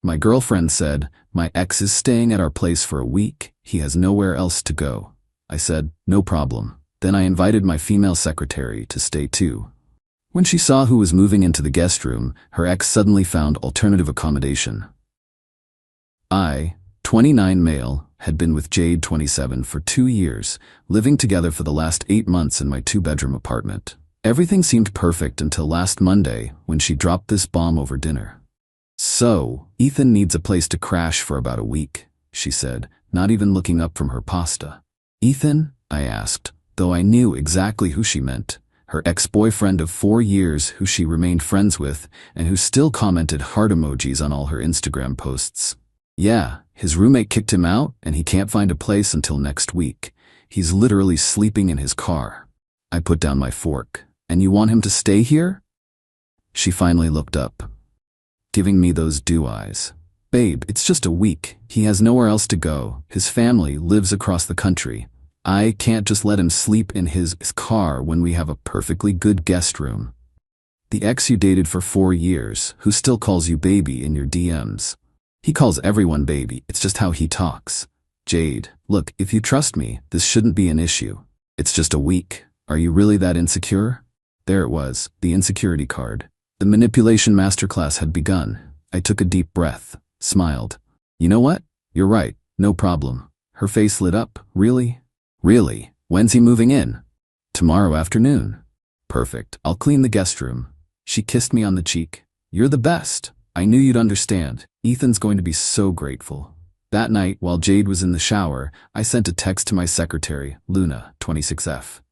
My girlfriend said, "My ex is staying at our place for a week. He has nowhere else to go." I said, "No problem." Then I invited my female secretary to stay too. When she saw who was moving into the guest room, her ex suddenly found alternative accommodation. I, 29 male, had been with Jade, 27, for 2 years, living together for the last 8 months in my 2-bedroom apartment. Everything seemed perfect until last Monday when she dropped this bomb over dinner. "So, Ethan needs a place to crash for about a week," she said, not even looking up from her pasta. "Ethan?" I asked, though I knew exactly who she meant. Her ex-boyfriend of 4 years who she remained friends with and who still commented heart emojis on all her Instagram posts. "Yeah, his roommate kicked him out and he can't find a place until next week. He's literally sleeping in his car." I put down my fork. "And you want him to stay here?" She finally looked up, giving me those dew eyes. "Babe, it's just a week. He has nowhere else to go. His family lives across the country. I can't just let him sleep in his car when we have a perfectly good guest room." "The ex you dated for 4 years, who still calls you baby in your DMs. He calls everyone baby, it's just how he talks." "Jade, look, if you trust me, this shouldn't be an issue. It's just a week. Are you really that insecure?" There it was, the insecurity card. The manipulation masterclass had begun. I took a deep breath, smiled. "You know what? You're right, no problem." Her face lit up. "Really? Really? When's he moving in?" "Tomorrow afternoon." "Perfect, I'll clean the guest room." She kissed me on the cheek. "You're the best. I knew you'd understand. Ethan's going to be so grateful." That night, while Jade was in the shower, I sent a text to my secretary, Luna, 26F.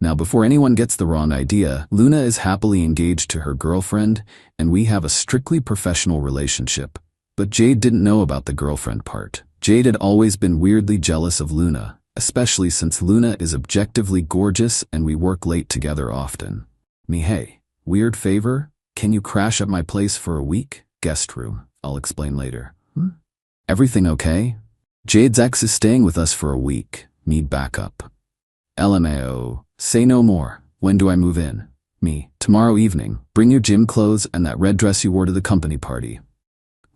Now, before anyone gets the wrong idea, Luna is happily engaged to her girlfriend, and we have a strictly professional relationship. But Jade didn't know about the girlfriend part. Jade had always been weirdly jealous of Luna, especially since Luna is objectively gorgeous and we work late together often. "Hey, weird favor? Can you crash at my place for a week?" "Guest room. I'll explain later." "Everything okay?" "Jade's ex is staying with us for a week. Need backup." "LMAO. Say no more. When do I move in?" "Me. Tomorrow evening. Bring your gym clothes and that red dress you wore to the company party."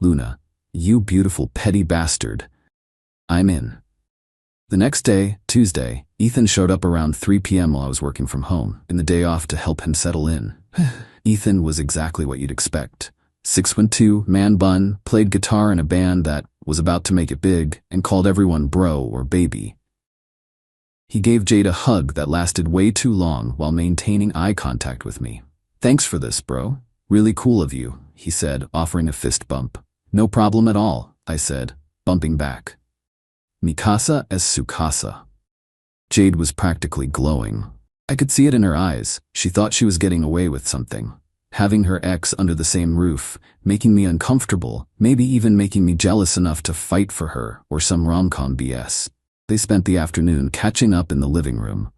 Luna. "You beautiful petty bastard." "I'm in." The next day, Tuesday, Ethan showed up around 3 p.m. while I was working from home, in the day off to help him settle in. Ethan was exactly what you'd expect. 6'2", man bun, played guitar in a band that was about to make it big, and called everyone bro or baby. He gave Jade a hug that lasted way too long while maintaining eye contact with me. "Thanks for this, bro. Really cool of you," he said, offering a fist bump. "No problem at all," I said, bumping back. "Mikasa es su casa." Jade was practically glowing. I could see it in her eyes. She thought she was getting away with something. Having her ex under the same roof, making me uncomfortable, maybe even making me jealous enough to fight for her, or some rom-com BS. They spent the afternoon catching up in the living room.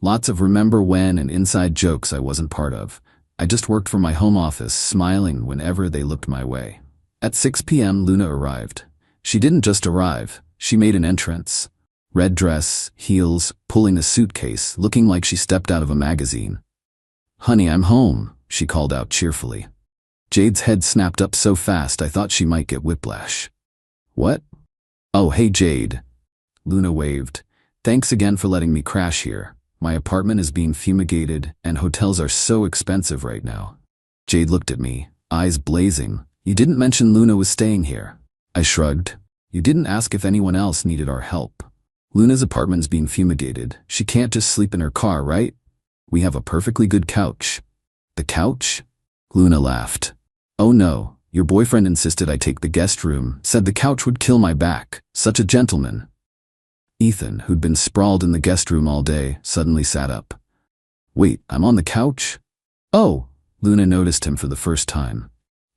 Lots of remember when and inside jokes I wasn't part of. I just worked from my home office, smiling whenever they looked my way. At 6 p.m. Luna arrived. She didn't just arrive, she made an entrance. Red dress, heels, pulling a suitcase, looking like she stepped out of a magazine. "Honey, I'm home," she called out cheerfully. Jade's head snapped up so fast I thought she might get whiplash. "What?" "Oh, hey Jade." Luna waved. "Thanks again for letting me crash here. My apartment is being fumigated, and hotels are so expensive right now." Jade looked at me, eyes blazing. "You didn't mention Luna was staying here." I shrugged. "You didn't ask if anyone else needed our help. Luna's apartment's being fumigated. She can't just sleep in her car, right? We have a perfectly good couch." "The couch?" Luna laughed. "Oh no, your boyfriend insisted I take the guest room, said the couch would kill my back. Such a gentleman." Ethan, who'd been sprawled in the guest room all day, suddenly sat up. "Wait, I'm on the couch?" "Oh," Luna noticed him for the first time.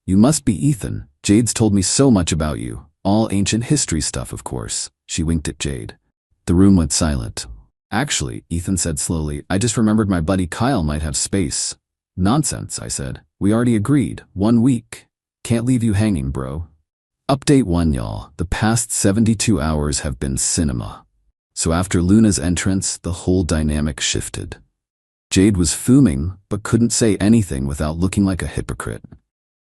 "You must be Ethan. Jade's told me so much about you. All ancient history stuff, of course." She winked at Jade. The room went silent. "Actually," Ethan said slowly, "I just remembered my buddy Kyle might have space." "Nonsense," I said. "We already agreed. 1 week. Can't leave you hanging, bro." Update 1, y'all. The past 72 hours have been cinema. So after Luna's entrance, the whole dynamic shifted. Jade was fuming, but couldn't say anything without looking like a hypocrite.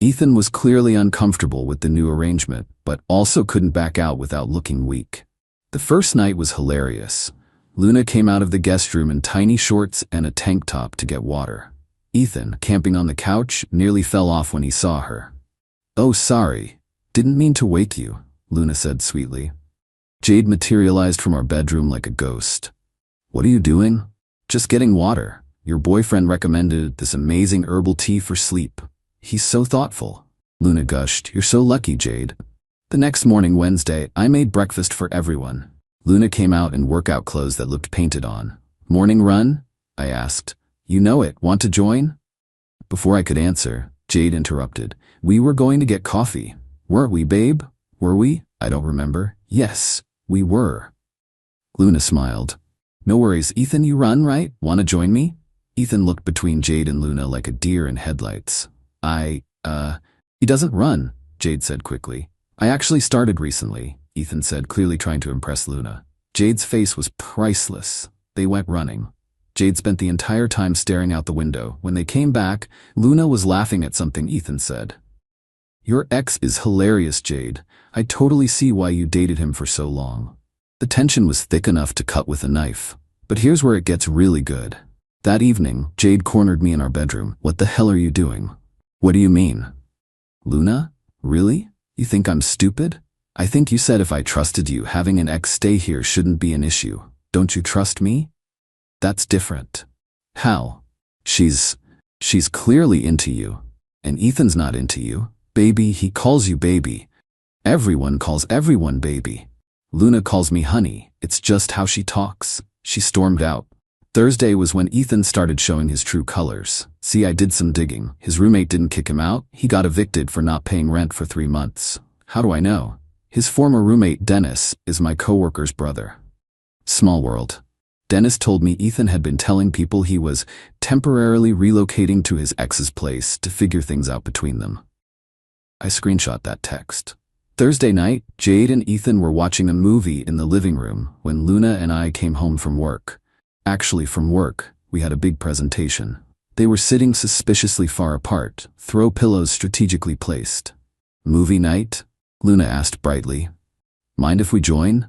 Ethan was clearly uncomfortable with the new arrangement, but also couldn't back out without looking weak. The first night was hilarious. Luna came out of the guest room in tiny shorts and a tank top to get water. Ethan, camping on the couch, nearly fell off when he saw her. "Oh, sorry. Didn't mean to wake you," Luna said sweetly. Jade materialized from our bedroom like a ghost. "What are you doing?" "Just getting water. Your boyfriend recommended this amazing herbal tea for sleep. He's so thoughtful." Luna gushed. "You're so lucky, Jade." The next morning, Wednesday, I made breakfast for everyone. Luna came out in workout clothes that looked painted on. "Morning run?" I asked. "You know it. Want to join?" Before I could answer, Jade interrupted. "We were going to get coffee. Weren't we, babe? Were we? I don't remember." "Yes, we were." Luna smiled. "No worries. Ethan, you run, right? Want to join me?" Ethan looked between Jade and Luna like a deer in headlights. He doesn't run," Jade said quickly. "I actually started recently," Ethan said, clearly trying to impress Luna. Jade's face was priceless. They went running. Jade spent the entire time staring out the window. When they came back, Luna was laughing at something Ethan said. "Your ex is hilarious, Jade. I totally see why you dated him for so long." The tension was thick enough to cut with a knife. But here's where it gets really good. That evening, Jade cornered me in our bedroom. "What the hell are you doing?" "What do you mean?" "Luna? Really? You think I'm stupid? I think you said if I trusted you, having an ex stay here shouldn't be an issue. Don't you trust me?" "That's different." "How?" She's clearly into you. And Ethan's not into you. Baby, he calls you baby. Everyone calls everyone baby. Luna calls me honey. It's just how she talks." She stormed out. Thursday was when Ethan started showing his true colors. "See, I did some digging. His roommate didn't kick him out. He got evicted for not paying rent for 3 months. How do I know? His former roommate, Dennis, is my coworker's brother." Small world. Dennis told me Ethan had been telling people he was temporarily relocating to his ex's place to figure things out between them. I screenshot that text. Thursday night, Jade and Ethan were watching a movie in the living room when Luna and I came home from work. Actually, from work, we had a big presentation. They were sitting suspiciously far apart, throw pillows strategically placed. "Movie night?" Luna asked brightly. "Mind if we join?"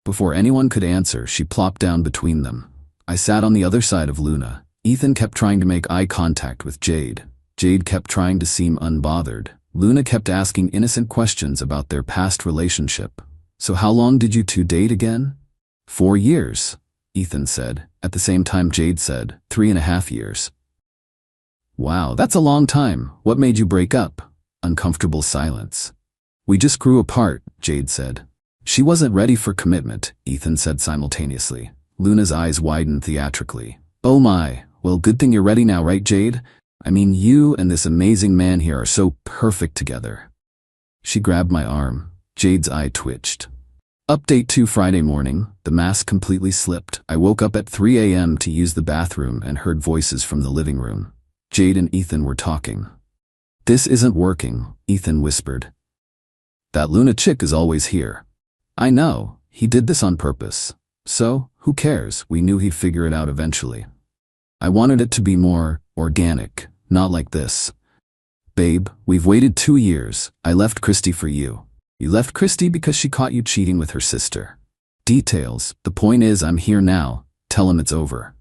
Before anyone could answer, she plopped down between them. I sat on the other side of Luna. Ethan kept trying to make eye contact with Jade. Jade kept trying to seem unbothered. Luna kept asking innocent questions about their past relationship. "So how long did you two date again?" 4 years. Ethan said. At the same time, Jade said, 3.5 years. "Wow, that's a long time. What made you break up?" Uncomfortable silence. "We just grew apart," Jade said. "She wasn't ready for commitment," Ethan said simultaneously. Luna's eyes widened theatrically. "Oh my, well, good thing you're ready now, right, Jade? I mean, you and this amazing man here are so perfect together." She grabbed my arm. Jade's eye twitched. Update 2 Friday morning, the mask completely slipped. I woke up at 3 a.m. to use the bathroom and heard voices from the living room. Jade and Ethan were talking. "This isn't working," Ethan whispered. "That Luna chick is always here." "I know, he did this on purpose. So, who cares? We knew he'd figure it out eventually." "I wanted it to be more organic, not like this." "Babe, we've waited 2 years. I left Christy for you." "You left Christy because she caught you cheating with her sister." "Details. The point is, I'm here now. Tell him it's over."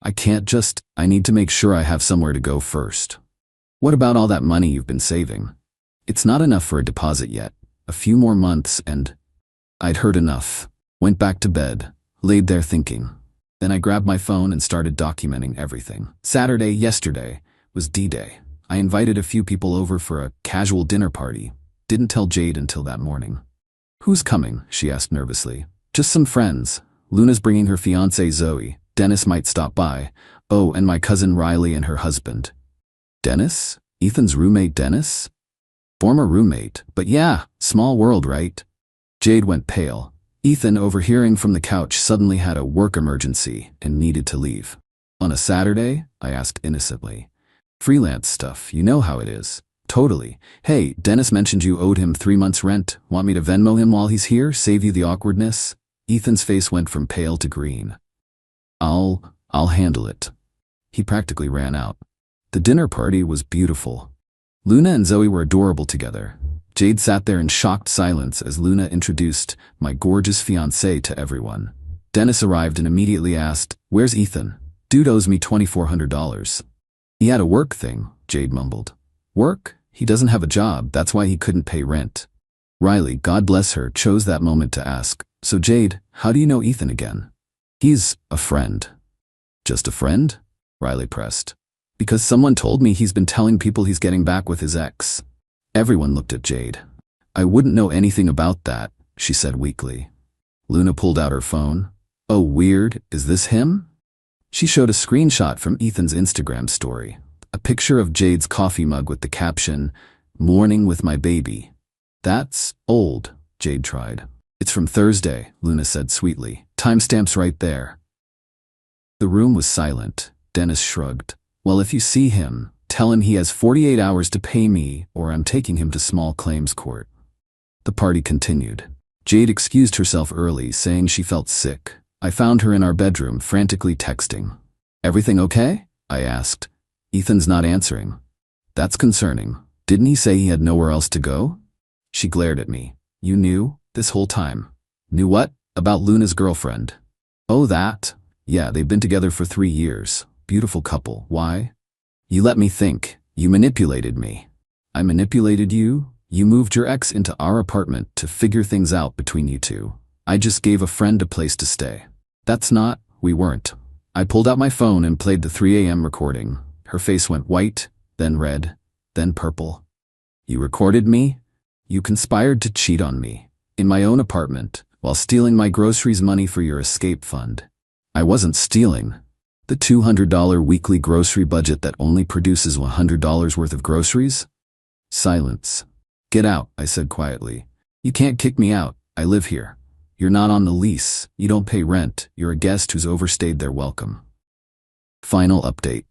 I need to make sure I have somewhere to go first." "What about all that money you've been saving?" "It's not enough for a deposit yet. A few more months and..." I'd heard enough. Went back to bed. Laid there thinking. Then I grabbed my phone and started documenting everything. Saturday, yesterday, was D-Day. I invited a few people over for a casual dinner party. Didn't tell Jade until that morning. "Who's coming?" she asked nervously. "Just some friends. Luna's bringing her fiancée Zoe. Dennis might stop by. Oh, and my cousin Riley and her husband." "Dennis? Ethan's roommate Dennis?" "Former roommate, but yeah, small world, right?" Jade went pale. Ethan, overhearing from the couch, suddenly had a work emergency and needed to leave. "On a Saturday?" I asked innocently. "Freelance stuff, you know how it is." "Totally. Hey, Dennis mentioned you owed him 3 months' rent. Want me to Venmo him while he's here? Save you the awkwardness?" Ethan's face went from pale to green. I'll handle it." He practically ran out. The dinner party was beautiful. Luna and Zoe were adorable together. Jade sat there in shocked silence as Luna introduced my gorgeous fiancé to everyone. Dennis arrived and immediately asked, "Where's Ethan? Dude owes me $2,400. He had a work thing," Jade mumbled. "Work? He doesn't have a job, that's why he couldn't pay rent." Riley, God bless her, chose that moment to ask, "So Jade, how do you know Ethan again?" "He's a friend." "Just a friend?" Riley pressed. "Because someone told me he's been telling people he's getting back with his ex." Everyone looked at Jade. "I wouldn't know anything about that," she said weakly. Luna pulled out her phone. "Oh, weird, is this him?" She showed a screenshot from Ethan's Instagram story. A picture of Jade's coffee mug with the caption, "Morning with my baby." "That's old," Jade tried. "It's from Thursday," Luna said sweetly. "Timestamp's right there." The room was silent. Dennis shrugged. "Well, if you see him, tell him he has 48 hours to pay me or I'm taking him to small claims court." The party continued. Jade excused herself early, saying she felt sick. I found her in our bedroom, frantically texting. "Everything okay?" I asked. "Ethan's not answering." "That's concerning. Didn't he say he had nowhere else to go?" She glared at me. "You knew? This whole time?" "Knew what? About Luna's girlfriend?" "Oh, that? Yeah, they've been together for 3 years. Beautiful couple. Why?" "You let me think. You manipulated me." "I manipulated you? You moved your ex into our apartment to figure things out between you two. I just gave a friend a place to stay." "That's not, we weren't." I pulled out my phone and played the 3 a.m. recording. Her face went white, then red, then purple. "You recorded me? You conspired to cheat on me. In my own apartment, while stealing my groceries money for your escape fund." "I wasn't stealing. The $200 weekly grocery budget that only produces $100 worth of groceries?" Silence. "Get out," I said quietly. "You can't kick me out. I live here. You're not on the lease. You don't pay rent. You're a guest who's overstayed their welcome." Final update.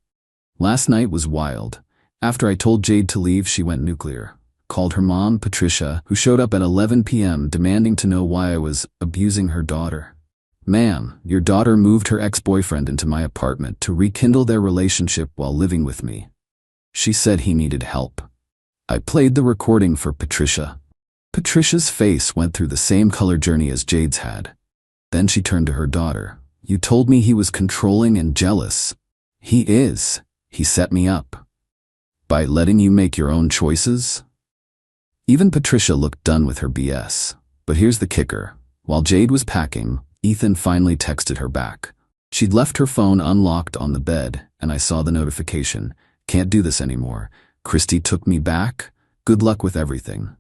Last night was wild. After I told Jade to leave, she went nuclear. Called her mom, Patricia, who showed up at 11 p.m. demanding to know why I was abusing her daughter. "Ma'am, your daughter moved her ex-boyfriend into my apartment to rekindle their relationship while living with me. She said he needed help." I played the recording for Patricia. Patricia's face went through the same color journey as Jade's had. Then she turned to her daughter. "You told me he was controlling and jealous." "He is. He set me up." "By letting you make your own choices?" Even Patricia looked done with her BS. But here's the kicker. While Jade was packing, Ethan finally texted her back. She'd left her phone unlocked on the bed, and I saw the notification. "Can't do this anymore. Christy took me back. Good luck with everything."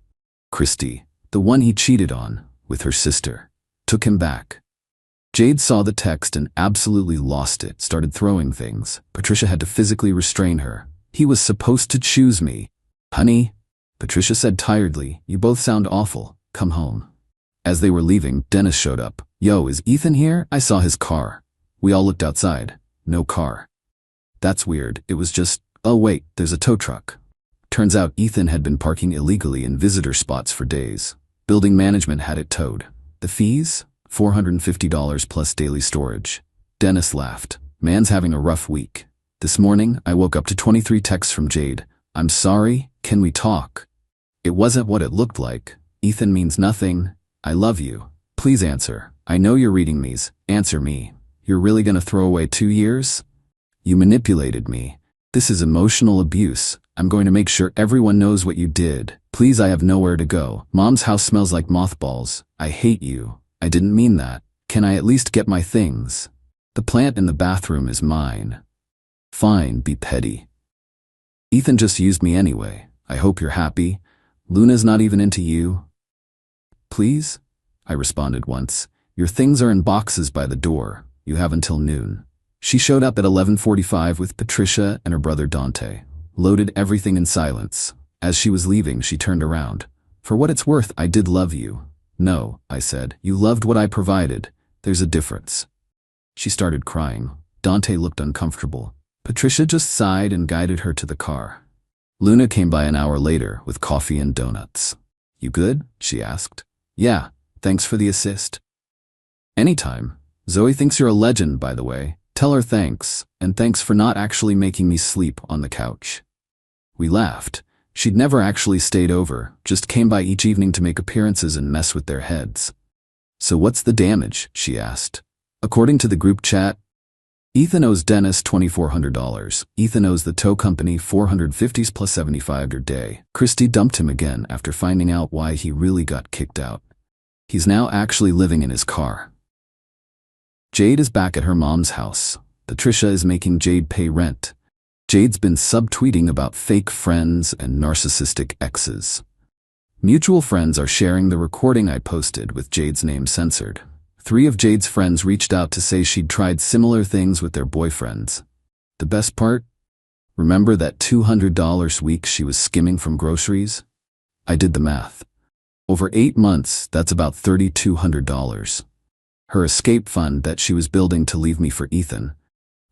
Christy, the one he cheated on, with her sister, took him back. Jade saw the text and absolutely lost it, started throwing things. Patricia had to physically restrain her. "He was supposed to choose me." "Honey," Patricia said tiredly, "you both sound awful. Come home." As they were leaving, Dennis showed up. "Yo, is Ethan here? I saw his car." We all looked outside. No car. "That's weird. It was just, oh wait, there's a tow truck." Turns out Ethan had been parking illegally in visitor spots for days. Building management had it towed. The fees? $450 plus daily storage. Dennis laughed. "Man's having a rough week. This morning, I woke up to 23 texts from Jade. 'I'm sorry, can we talk?' It wasn't what it looked like. 'Ethan means nothing. I love you. Please answer. I know you're reading these. Answer me. You're really gonna throw away 2 years? You manipulated me. This is emotional abuse. I'm going to make sure everyone knows what you did. Please, I have nowhere to go. Mom's house smells like mothballs. I hate you. I didn't mean that. Can I at least get my things? The plant in the bathroom is mine. Fine, be petty. Ethan just used me anyway. I hope you're happy. Luna's not even into you." "Please?" I responded once. "Your things are in boxes by the door. You have until noon." She showed up at 11:45 with Patricia and her brother Dante. Loaded everything in silence. As she was leaving, she turned around. "For what it's worth, I did love you." "No," I said. "You loved what I provided. There's a difference." She started crying. Dante looked uncomfortable. Patricia just sighed and guided her to the car. Luna came by an hour later with coffee and donuts. "You good?" she asked. "Yeah, thanks for the assist." "Anytime. Zoe thinks you're a legend, by the way. Tell her thanks, and thanks for not actually making me sleep on the couch." We laughed. She'd never actually stayed over, just came by each evening to make appearances and mess with their heads. "So what's the damage?" she asked. According to the group chat, Ethan owes Dennis $2,400. Ethan owes the tow company $450 plus $75 per day. Christy dumped him again after finding out why he really got kicked out. He's now actually living in his car. Jade is back at her mom's house. Patricia is making Jade pay rent. Jade's been subtweeting about fake friends and narcissistic exes. Mutual friends are sharing the recording I posted with Jade's name censored. 3 of Jade's friends reached out to say she'd tried similar things with their boyfriends. The best part? Remember that $200 a week she was skimming from groceries? I did the math. Over 8 months, that's about $3,200. Her escape fund that she was building to leave me for Ethan.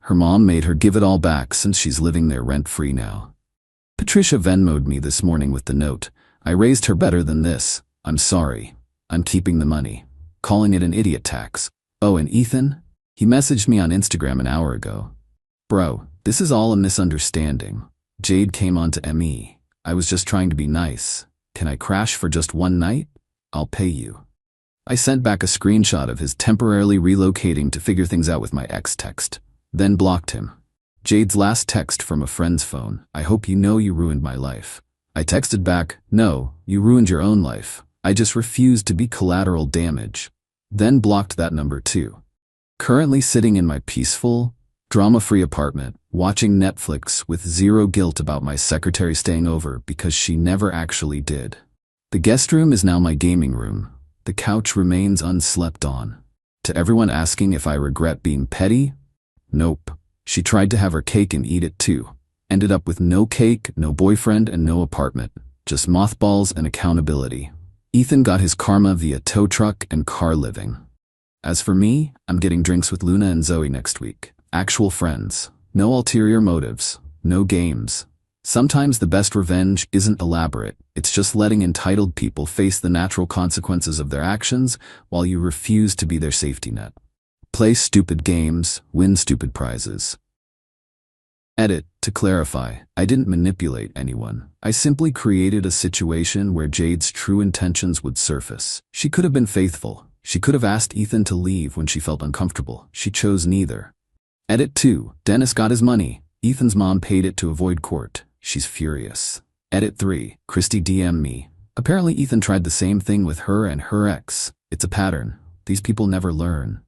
Her mom made her give it all back since she's living there rent-free now. Patricia Venmo'd me this morning with the note, "I raised her better than this. I'm sorry. I'm keeping the money." Calling it an idiot tax. Oh, and Ethan? He messaged me on Instagram an hour ago. "Bro, this is all a misunderstanding. Jade came onto ME. I was just trying to be nice. Can I crash for just one night? I'll pay you." I sent back a screenshot of his temporarily relocating to figure things out with my ex text, then blocked him. Jade's last text from a friend's phone, "I hope you know you ruined my life." I texted back, "No, you ruined your own life. I just refused to be collateral damage." Then blocked that number too. Currently sitting in my peaceful, drama-free apartment, watching Netflix with zero guilt about my secretary staying over because she never actually did. The guest room is now my gaming room. The couch remains unslept on. To everyone asking if I regret being petty? Nope. She tried to have her cake and eat it too. Ended up with no cake, no boyfriend, and no apartment. Just mothballs and accountability. Ethan got his karma via tow truck and car living. As for me, I'm getting drinks with Luna and Zoe next week. Actual friends. No ulterior motives. No games. Sometimes the best revenge isn't elaborate. It's just letting entitled people face the natural consequences of their actions while you refuse to be their safety net. Play stupid games, win stupid prizes. Edit, to clarify, I didn't manipulate anyone. I simply created a situation where Jade's true intentions would surface. She could have been faithful. She could have asked Ethan to leave when she felt uncomfortable. She chose neither. Edit 2, Dennis got his money. Ethan's mom paid it to avoid court. She's furious. Edit 3, Christy DM'd me. Apparently Ethan tried the same thing with her and her ex. It's a pattern. These people never learn.